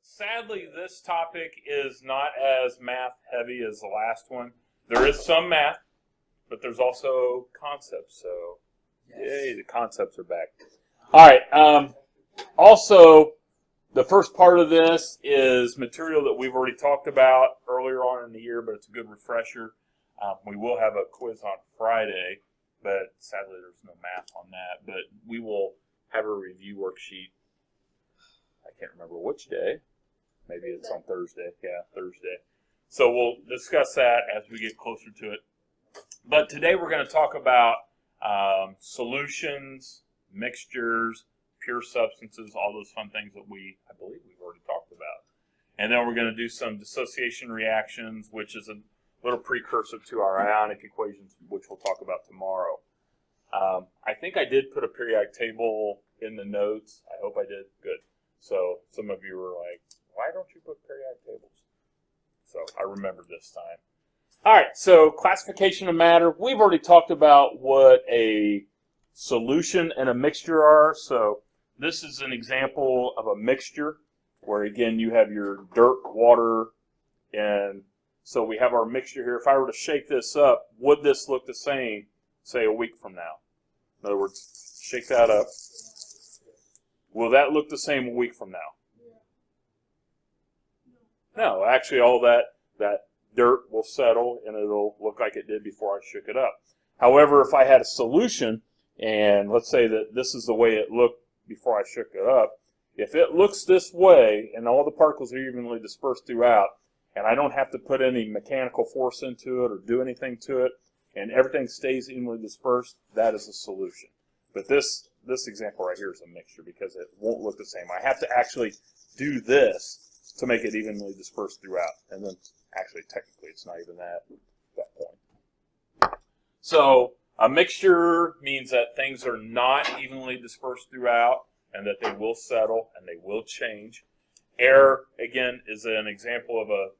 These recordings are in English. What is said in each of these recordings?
sadly, this topic is not as math heavy as the last one. There is some math, but there's also concepts. So, yay, the concepts are back. All right. Also, the first part of this is material that we've already talked about earlier on in the year, but it's a good refresher. We will have a quiz on Friday, but sadly there's no math on that. But we will have a review worksheet. I can't remember which day. Maybe it's on Thursday. Yeah, Thursday. So we'll discuss that as we get closer to it. But today we're going to talk about solutions, mixtures, pure substances, all those fun things that I believe we've already talked about. And then we're going to do some dissociation reactions, which is a little precursor to our ionic equations, which we'll talk about tomorrow. I think I did put a periodic table in the notes. I hope I did. Good. So some of you were like, why don't you put periodic tables? So I remembered this time. All right, so classification of matter. We've already talked about what a solution and a mixture are. So this is an example of a mixture where, again, you have your dirt, water, and so we have our mixture here. If I were to shake this up, would this look the same, say, a week from now? In other words, shake that up. Will that look the same a week from now? No, actually all that dirt will settle and it'll look like it did before I shook it up. However, if I had a solution, and let's say that this is the way it looked before I shook it up, if it looks this way and all the particles are evenly dispersed throughout, and I don't have to put any mechanical force into it or do anything to it, and everything stays evenly dispersed, that is a solution. But this example right here is a mixture because it won't look the same. I have to actually do this to make it evenly dispersed throughout. And then, actually, technically, it's not even that at that point. So a mixture means that things are not evenly dispersed throughout and that they will settle and they will change. Air, again, is an example of a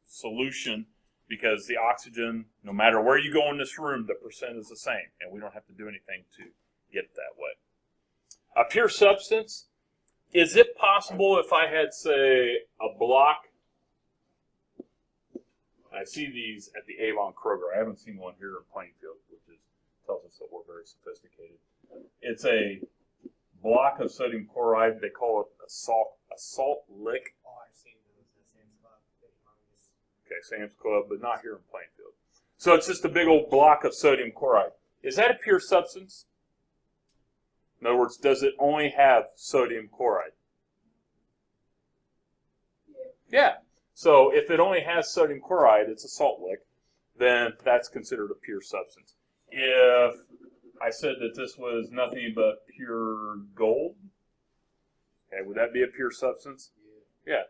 solution because the oxygen, no matter where you go in this room, the percent is the same, and we don't have to do anything to get it that way. A pure substance, is it possible if I had, say, a block? I see these at the Avon Kroger. I haven't seen one here in Plainfield, which tells us that we're very sophisticated. It's a block of sodium chloride. They call it a salt lick. Oh, I've seen those at Sam's Club. Okay, Sam's Club, but not here in Plainfield. So it's just a big old block of sodium chloride. Is that a pure substance? In other words, does it only have sodium chloride? Yeah. So if it only has sodium chloride, it's a salt lick, then that's considered a pure substance. If I said that this was nothing but pure gold, okay, would that be a pure substance? Yeah.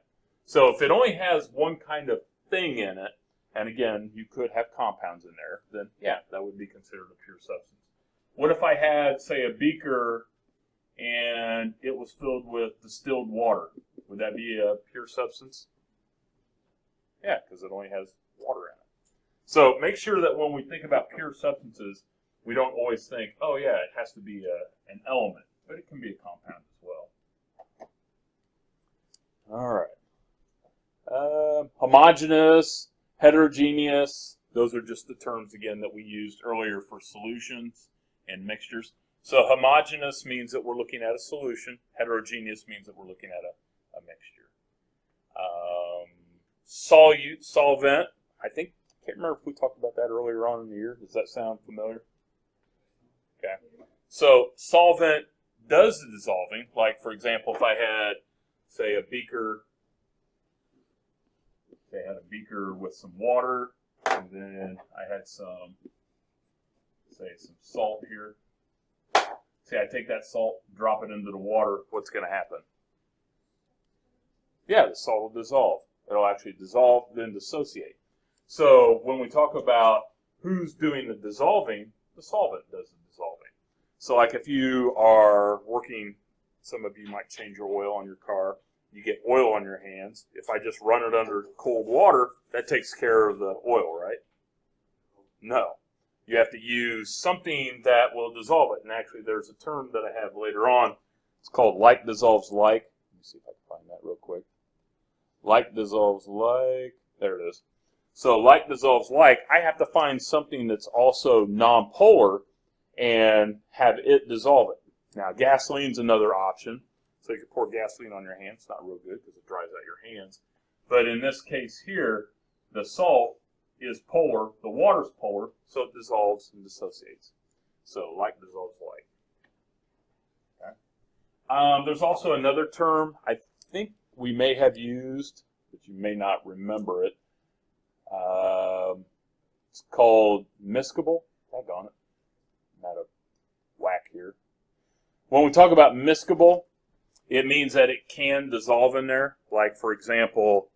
So if it only has one kind of thing in it, and again, you could have compounds in there, then yeah, that would be considered a pure substance. What if I had, say, a beaker and it was filled with distilled water? Would that be a pure substance? Yeah, because it only has water in it. So make sure that when we think about pure substances, we don't always think, oh yeah, it has to be an element, but it can be a compound as well. All right. Homogeneous, heterogeneous, those are just the terms, again, that we used earlier for solutions and mixtures. So homogeneous means that we're looking at a solution. Heterogeneous means that we're looking at a mixture. Solute, solvent, I can't remember if we talked about that earlier on in the year. Does that sound familiar? Okay. So solvent does the dissolving. Like, for example, if I had, say, a beaker, with some water, and then I had some salt here. See, I take that salt, drop it into the water, what's going to happen? Yeah, the salt will dissolve. It'll actually dissolve, then dissociate. So when we talk about who's doing the dissolving, the solvent does the dissolving. So like if you are working, some of you might change your oil on your car, you get oil on your hands. If I just run it under cold water, that takes care of the oil, right? No. You have to use something that will dissolve it. And actually there's a term that I have later on. It's called like dissolves like. Let me see if I can find find that real quick. Like dissolves like. There it is. So like dissolves like, I have to find something that's also nonpolar and have it dissolve it. Now, gasoline's another option. So you can pour gasoline on your hands. It's not real good because it dries out your hands. But in this case here, the salt is polar, the water's polar, so it dissolves and dissociates. So like dissolves like. Okay. There's also another term I think we may have used, but you may not remember it. It's called miscible. Doggone it. I'm out of whack here. When we talk about miscible, it means that it can dissolve in there. Like, for example,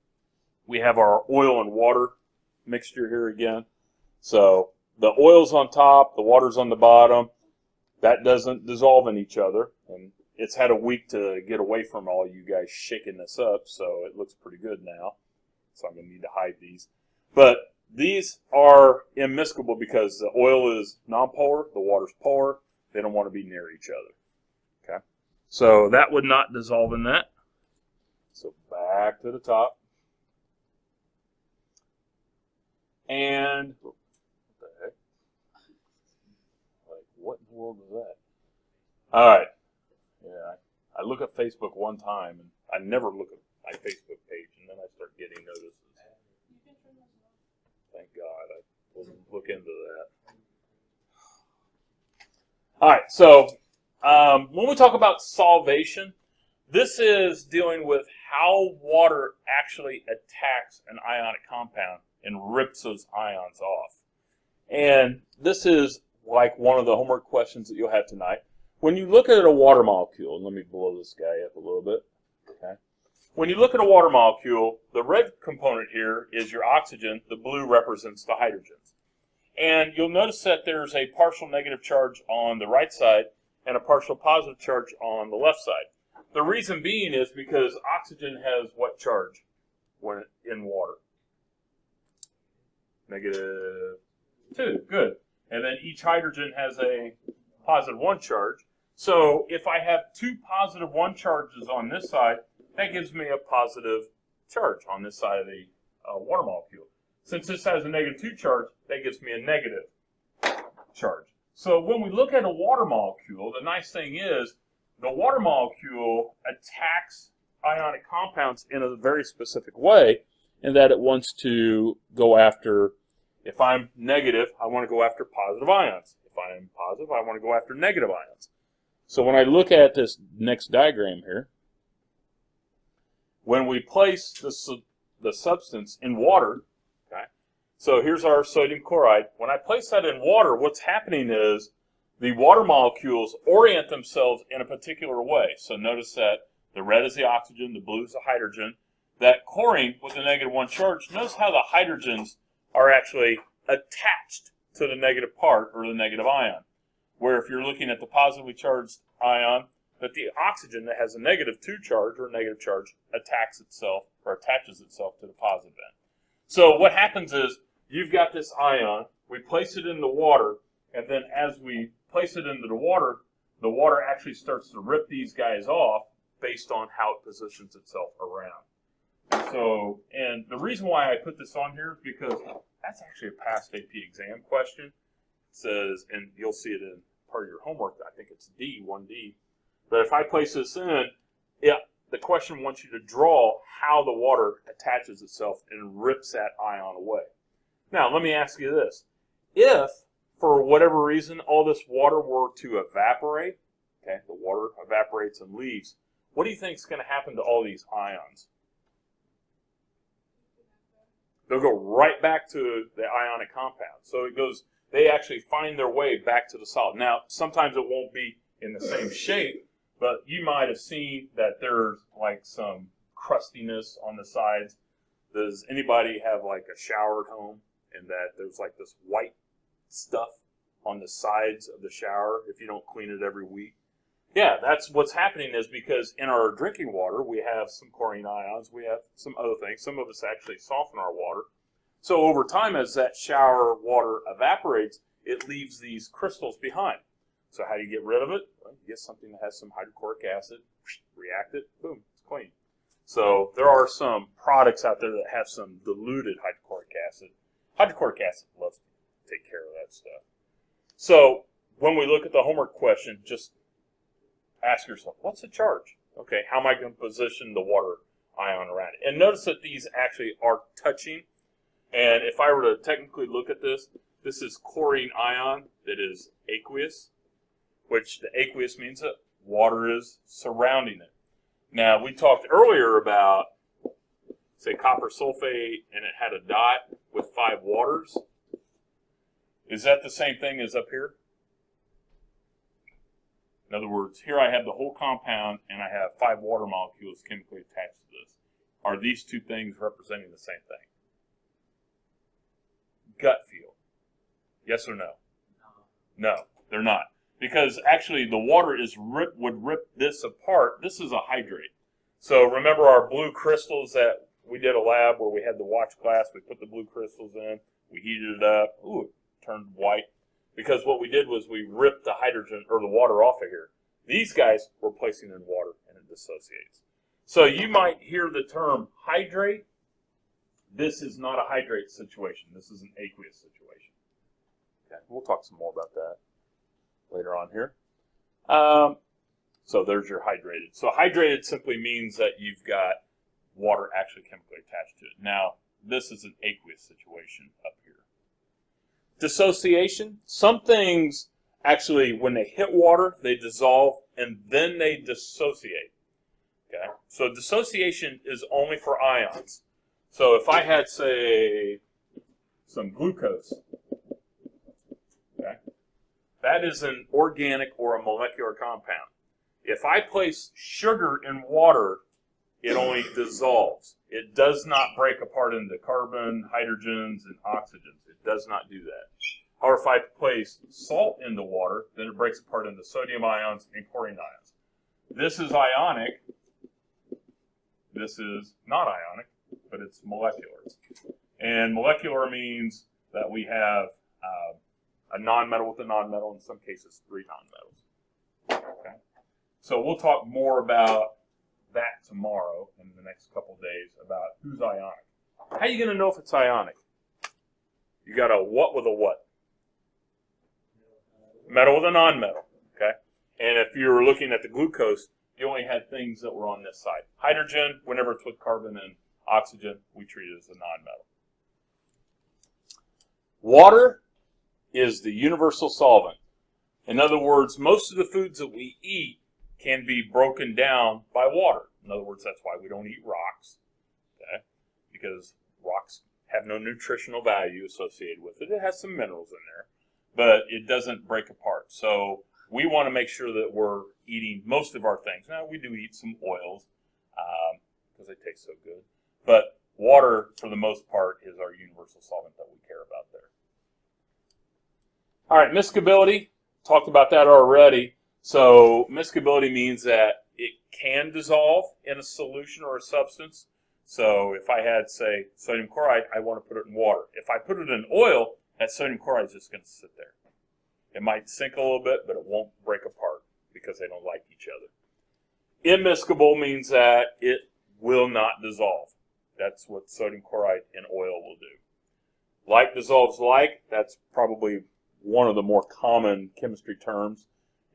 we have our oil and water mixture here again. So the oil's on top, the water's on the bottom. That doesn't dissolve in each other. And it's had a week to get away from all you guys shaking this up, so it looks pretty good now. So I'm going to need to hide these. But these are immiscible because the oil is nonpolar, the water's polar. They don't want to be near each other. Okay, so that would not dissolve in that. So back to the top. And what the heck? Like, what in the world is that? All right. Yeah, I look at Facebook one time, and I never look at my Facebook page, and then I start getting notices. Thank God I will look into that. All right, so when we talk about solvation, this is dealing with how water actually attacks an ionic compound and rips those ions off. And this is like one of the homework questions that you'll have tonight. When you look at a water molecule, and let me blow this guy up a little bit. Okay. When you look at a water molecule, the red component here is your oxygen. The blue represents the hydrogens. And you'll notice that there's a partial negative charge on the right side and a partial positive charge on the left side. The reason being is because oxygen has what charge when in water? -2. Good. And then each hydrogen has a +1 charge. So if I have two +1 charges on this side, that gives me a positive charge on this side of the water molecule. Since this has a -2 charge, that gives me a negative charge. So when we look at a water molecule, the nice thing is the water molecule attacks ionic compounds in a very specific way, in that it wants to go after, if I'm negative, I want to go after positive ions. If I'm positive, I want to go after negative ions. So when I look at this next diagram here, when we place the substance in water, okay, so here's our sodium chloride. When I place that in water, what's happening is the water molecules orient themselves in a particular way. So notice that the red is the oxygen, the blue is the hydrogen. That chlorine with the -1 charge, notice how the hydrogens are actually attached to the negative part, or the negative ion. Where if you're looking at the positively charged ion, that the oxygen that has a -2 charge or negative charge attaches itself to the positive end. So what happens is you've got this ion, we place it in the water, and then as we place it into the water actually starts to rip these guys off based on how it positions itself around. So, and the reason why I put this on here is because that's actually a past AP exam question. It says, and you'll see it in part of your homework, I think it's D, 1D. But if I place this in, the question wants you to draw how the water attaches itself and rips that ion away. Now, let me ask you this. If, for whatever reason, all this water were to evaporate, okay, the water evaporates and leaves, what do you think is going to happen to all these ions? They'll go right back to the ionic compound. So it goes, they actually find their way back to the solid. Now, sometimes it won't be in the same shape, but you might have seen that there's like some crustiness on the sides. Does anybody have like a shower at home and that there's like this white stuff on the sides of the shower if you don't clean it every week? Yeah, that's what's happening, is because in our drinking water, we have some chlorine ions, we have some other things. Some of us actually soften our water. So over time, as that shower water evaporates, it leaves these crystals behind. So how do you get rid of it? Well, you get something that has some hydrochloric acid, react it, boom, it's clean. So there are some products out there that have some diluted hydrochloric acid. Hydrochloric acid loves to take care of that stuff. So when we look at the homework question, just ask yourself, what's the charge? Okay, how am I going to position the water ion around it? And notice that these actually are touching. And if I were to technically look at this, this is chlorine ion that is aqueous, which the aqueous means that water is surrounding it. Now, we talked earlier about, say, copper sulfate, and it had a dot with 5 waters. Is that the same thing as up here? In other words, here I have the whole compound, and I have 5 water molecules chemically attached to this. Are these two things representing the same thing? Gut feel. Yes or no? No, they're not. Because actually the water would rip this apart. This is a hydrate. So remember our blue crystals that we did a lab where we had the watch glass. We put the blue crystals in. We heated it up. Ooh, it turned white. Because what we did was we ripped the hydrogen or the water off of here. These guys we're placing in water and it dissociates. So you might hear the term hydrate. This is not a hydrate situation. This is an aqueous situation. Okay, we'll talk some more about that later on here. So there's your hydrated. So hydrated simply means that you've got water actually chemically attached to it. Now, this is an aqueous situation up here. Dissociation. Some things actually, when they hit water, they dissolve and then they dissociate. Okay? So dissociation is only for ions. So if I had, say, some glucose, okay, that is an organic or a molecular compound. If I place sugar in water, it only dissolves. It does not break apart into carbon, hydrogens, and oxygens. It does not do that. However, if I place salt into water, then it breaks apart into sodium ions and chlorine ions. This is ionic. This is not ionic, but it's molecular. And molecular means that we have a nonmetal with a nonmetal, in some cases 3 nonmetals. Okay? So we'll talk more about that tomorrow in the next couple days about who's ionic. How are you going to know if it's ionic? You got a what with a what? Metal with a nonmetal. Okay? And if you were looking at the glucose, you only had things that were on this side. Hydrogen, whenever it's with carbon and oxygen, we treat it as a nonmetal. Water is the universal solvent. In other words, most of the foods that we eat can be broken down by water. In other words, that's why we don't eat rocks, okay? Because rocks have no nutritional value associated with it. It has some minerals in there, but it doesn't break apart. So we want to make sure that we're eating most of our things. Now, we do eat some oils because they taste so good. But water, for the most part, is our universal solvent that we care about there. All right, miscibility. Talked about that already. So miscibility means that it can dissolve in a solution or a substance. So if I had, say, sodium chloride, I want to put it in water. If I put it in oil, that sodium chloride is just going to sit there. It might sink a little bit, but it won't break apart because they don't like each other. Immiscible means that it will not dissolve. That's what sodium chloride in oil will do. Like dissolves like, that's probably one of the more common chemistry terms.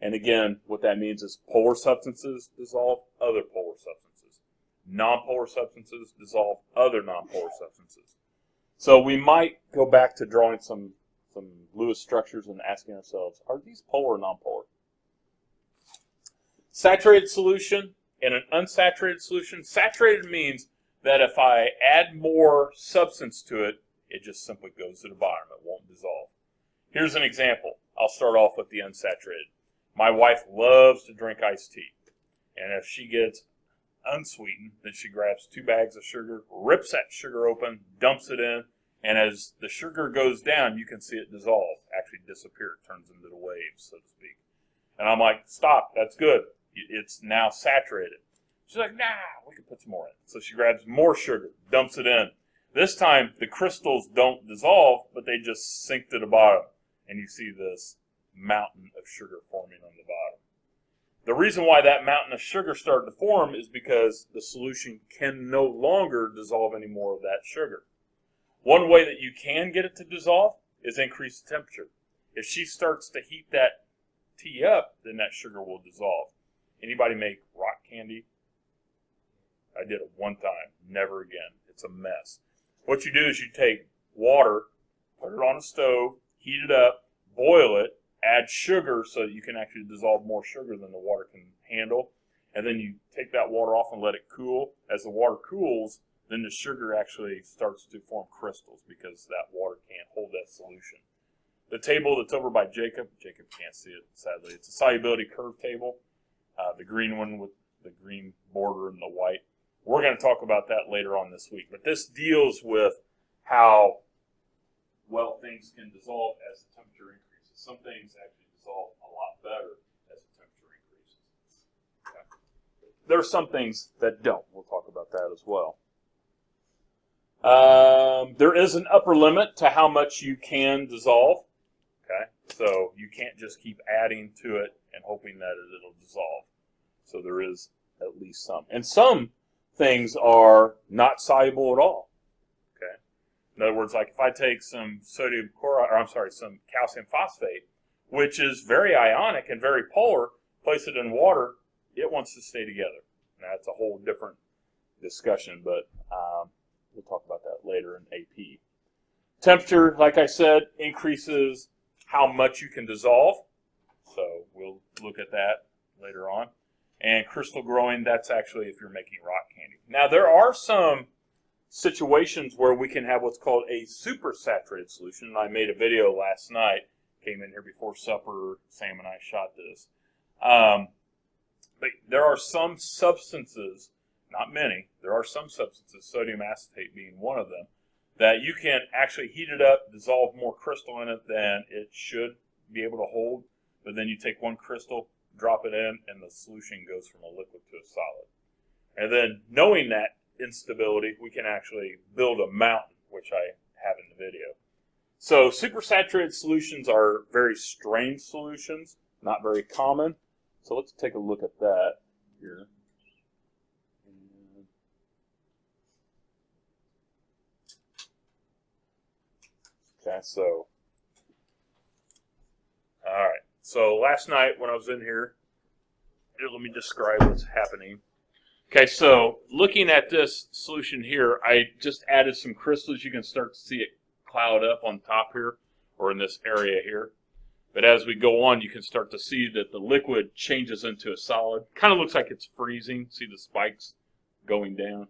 And again, what that means is polar substances dissolve other polar substances. Nonpolar substances dissolve other nonpolar substances. So we might go back to drawing some Lewis structures and asking ourselves, are these polar or nonpolar? Saturated solution and an unsaturated solution. Saturated means that if I add more substance to it, it just simply goes to the bottom. It won't dissolve. Here's an example. I'll start off with the unsaturated. My wife loves to drink iced tea. And if she gets unsweetened, then she grabs 2 bags of sugar, rips that sugar open, dumps it in, and as the sugar goes down, you can see it dissolve, actually disappear. It turns into the waves, so to speak. And I'm like, stop, that's good. It's now saturated. She's like, nah, we can put some more in. So she grabs more sugar, dumps it in. This time, the crystals don't dissolve, but they just sink to the bottom. And you see this mountain of sugar forming on the bottom. The reason why that mountain of sugar started to form is because the solution can no longer dissolve any more of that sugar. One way that you can get it to dissolve is increase the temperature. If she starts to heat that tea up, then that sugar will dissolve. Anybody make rock candy? I did it one time, never again. It's a mess. What you do is you take water, put it on a stove, heat it up, boil it, add sugar so that you can actually dissolve more sugar than the water can handle. And then you take that water off and let it cool. As the water cools, then the sugar actually starts to form crystals because that water can't hold that solution. The table that's over by Jacob can't see it, sadly. It's a solubility curve table, the green one with the green border and the white. We're going to talk about that later on this week. But this deals with how well things can dissolve as the temperature increases. Some things actually dissolve a lot better as the temperature increases. Okay. There are some things that don't. We'll talk about that as well. There is an upper limit to how much you can dissolve. Okay, so you can't just keep adding to it and hoping that it'll dissolve. So there is at least some. And some things are not soluble at all. Okay. In other words, like if I take some some calcium phosphate, which is very ionic and very polar, place it in water, it wants to stay together. Now, that's a whole different discussion, but we'll talk about that later in AP. Temperature, like I said, increases how much you can dissolve. So we'll look at that later on. And crystal growing, that's actually if you're making rock candy. Now, there are some situations where we can have what's called a supersaturated solution. And I made a video last night. Came in here before supper. Sam and I shot this. But there are some substances, not many, there are some substances, sodium acetate being one of them, that you can actually heat it up, dissolve more crystal in it than it should be able to hold. But then you take one crystal, drop it in, and the solution goes from a liquid to a solid. And then knowing that instability, we can actually build a mountain, which I have in the video. So supersaturated solutions are very strange solutions, not very common. So let's take a look at that here. Okay, so, all right. So last night when I was in here, let me describe what's happening. Okay, so looking at this solution here, I just added some crystals. You can start to see it cloud up on top here, or in this area here. But as we go on, you can start to see that the liquid changes into a solid. Kind of looks like it's freezing. See the spikes going down?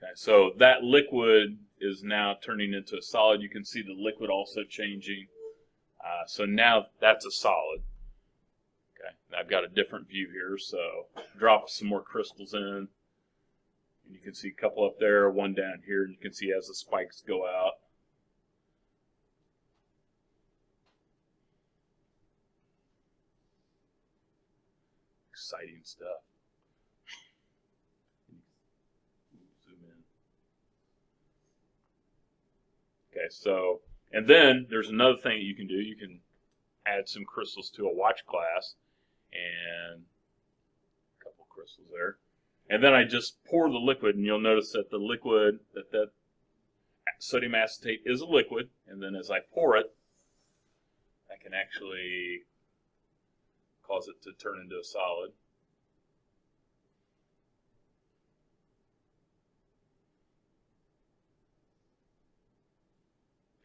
Okay, so that liquid is now turning into a solid. You can see the liquid also changing. So now that's a solid. Okay, I've got a different view here. So drop some more crystals in. And you can see a couple up there, one down here. You can see as the spikes go out. Exciting stuff. Zoom in. Okay, so, and then there's another thing that you can do. You can add some crystals to a watch glass, and a couple crystals there. And then I just pour the liquid, and you'll notice that the liquid, that sodium acetate is a liquid, and then as I pour it, I can actually cause it to turn into a solid.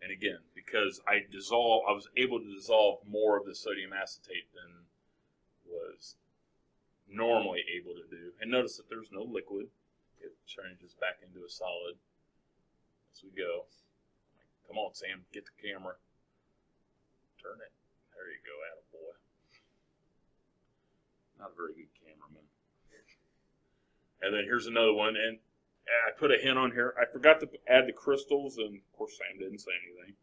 And again, because I was able to dissolve more of the sodium acetate than was normally able to do. And notice that there's no liquid. It changes back into a solid as we go. Come on, Sam, get the camera. Turn it. There you go, attaboy. Not a very good cameraman. And then here's another one, and I put a hint on here. I forgot to add the crystals, and of course Sam didn't say anything.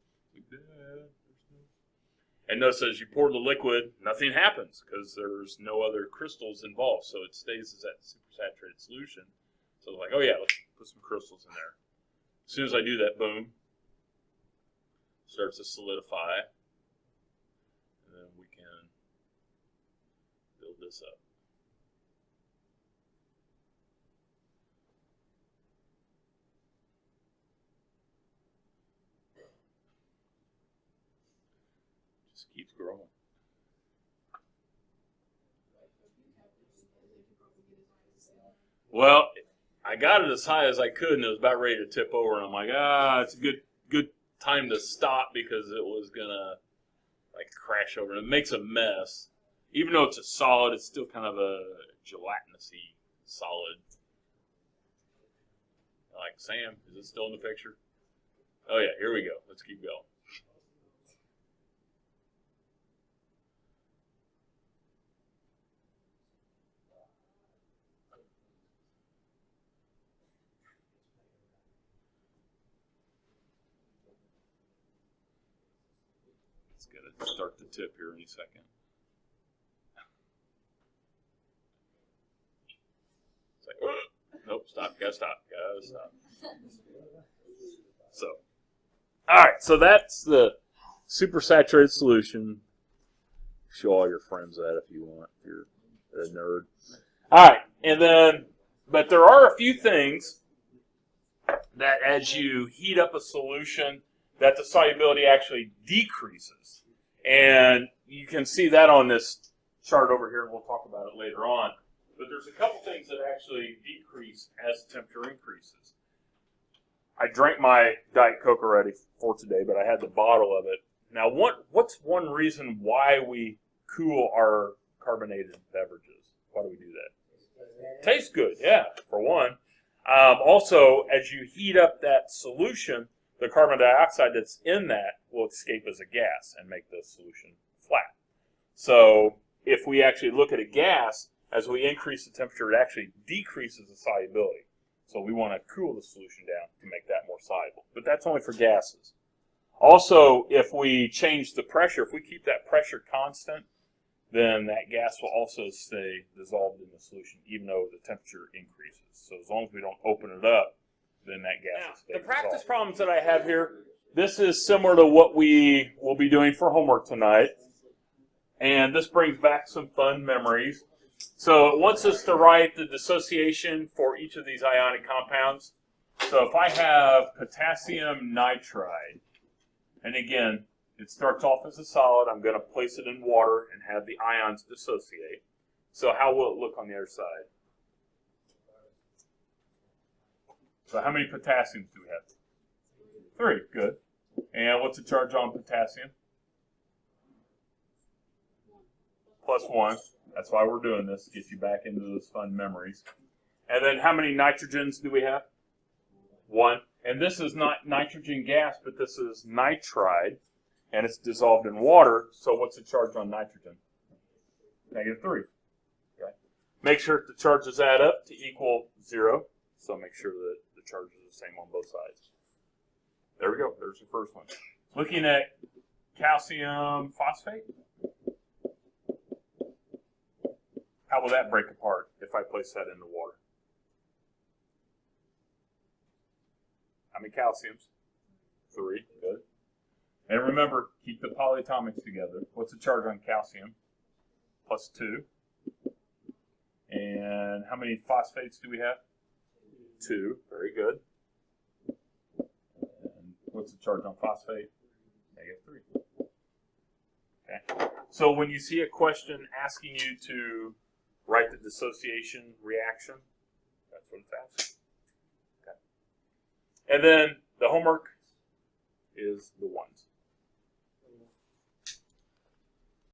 And notice as you pour the liquid, nothing happens because there's no other crystals involved, so it stays as that supersaturated solution. So like, oh yeah, let's put some crystals in there. As soon as I do that, boom, starts to solidify, and then we can this up. Just keeps growing. Well, I got it as high as I could, and it was about ready to tip over. And I'm like, it's a good time to stop because it was gonna like crash over. And it makes a mess. Even though it's a solid, it's still kind of a gelatinousy solid. Like, Sam, is it still in the picture? Oh yeah, here we go. Let's keep going. It's gonna start to tip here any second. It's like, nope, stop, gotta stop. So, all right, so that's the supersaturated solution. Show all your friends that if you want, if you're a nerd. All right, and then, but there are a few things that as you heat up a solution, that the solubility actually decreases. And you can see that on this chart over here, and we'll talk about it later on. But there's a couple things that actually decrease as temperature increases. I drank my Diet Coke already for today, but I had the bottle of it. Now, what's one reason why we cool our carbonated beverages? Why do we do that? Tastes good, yeah, for one. Also, as you heat up that solution, the carbon dioxide that's in that will escape as a gas and make the solution flat. So if we actually look at a gas, as we increase the temperature, it actually decreases the solubility. So we want to cool the solution down to make that more soluble. But that's only for gases. Also, if we change the pressure, if we keep that pressure constant, then that gas will also stay dissolved in the solution, even though the temperature increases. So as long as we don't open it up, then that gas will stay dissolved. The practice problems that I have here, this is similar to what we will be doing for homework tonight. And this brings back some fun memories. So it wants us to write the dissociation for each of these ionic compounds. So if I have potassium nitride, and again, it starts off as a solid, I'm going to place it in water and have the ions dissociate. So how will it look on the other side? So how many potassiums do we have? 3, good. And what's the charge on potassium? +1. That's why we're doing this, to get you back into those fun memories. And then how many nitrogens do we have? 1. And this is not nitrogen gas, but this is nitride, and it's dissolved in water. So what's the charge on nitrogen? -3. Okay. Make sure the charges add up to equal 0. So make sure that the charge is the same on both sides. There we go. There's the first one. Looking at calcium phosphate. How will that break apart if I place that in the water? How many calciums? 3. Good. And remember, keep the polyatomics together. What's the charge on calcium? +2. And how many phosphates do we have? 2. Very good. And what's the charge on phosphate? -3. Okay. So when you see a question asking you to write the dissociation reaction, that's what it's asking. Okay. And then the homework is the ones.